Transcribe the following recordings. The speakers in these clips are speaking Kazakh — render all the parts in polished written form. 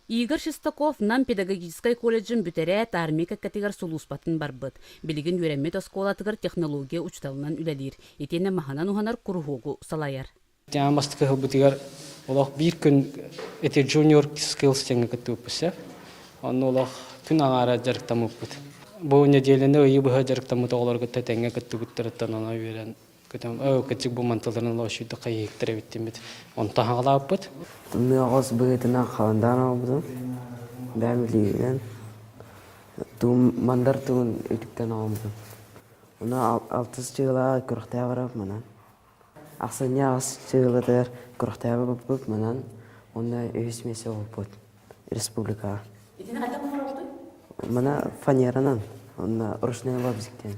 Игорь Шестаков нам педагогической колледжин бүтере тармика категор сулуспатын барбыт. Билигин үйренме тосколатыгар технология учталынан үлелир. Етене маханан уханар курухогу салаяр. Мастыка хылбытыгар олах бир күн эти junior skills теңе кытыппыса. Аны олах күн аңара жарыктамыппыт. Бу неделене ыйыбыга жарыктамыт оларга теңе кытыппыттырыттан ана үйрен. Көтөм көтүк бу манталарын лошуйда кайыктыра биттимит. Он тахалаппыт. Мыгыз быгытына каландан албым. Бәмилиген. Тум мандар тун үтүктен албым. Уна 6 жылга курахта барып менен. Аксanya жылдар курахта барып менен. Онда өсмесе болбот. Республика. Итене кайда болду? Мына фанеранан. Онда ручной лобзиктен.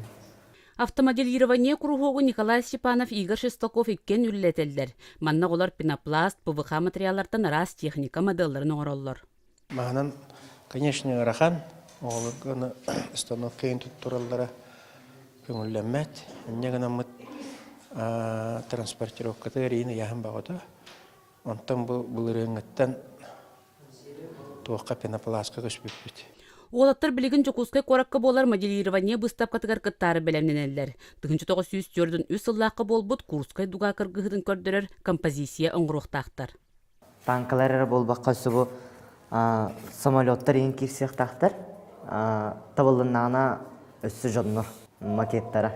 Автомоделирование кругогу Николай Степанов, Игорь Шестаков иккен үллетелдер. Манна олар пенопласт, ПВХ материаллардан раз техника модельларын оңороллор. Маханан, конечно, рахан, оларганы установкаен туттуралдара көңүлләммәт. Негана мыт транспортировкаты рейны яхын багыда. Онтан бұл реңеттен туаққа пенопластқа көшпеппет. Уолаттар билигин жокускай коракка болар моделирование быстап катыгар кыттары белемненеллер. 1904-дөн 3 сыллакка болбут курскай дуга кыргыһыдын көрдөрөр композиция оңруктактар. Танкалар болбакка субу самолеттар ең кирсектактар. Табылыннана өссү жоннор макеттара.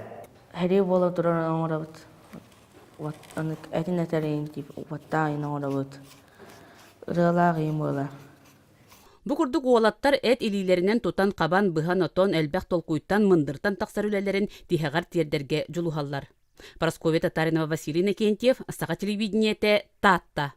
Хәри бола турар оңрабыт. Вот аны әтинәтәрен дип ватта оңрабыт. Рылагы емола. Бу курдук уолаттар эт илилеринен тутан кабан быхан отон элбэх толкуйттан мындыртан таксар үлелерин тихагар тиердерге жулухаллар. Парасковия Татаринова, Василий Накентьев, Астака телевидениете, Таатта.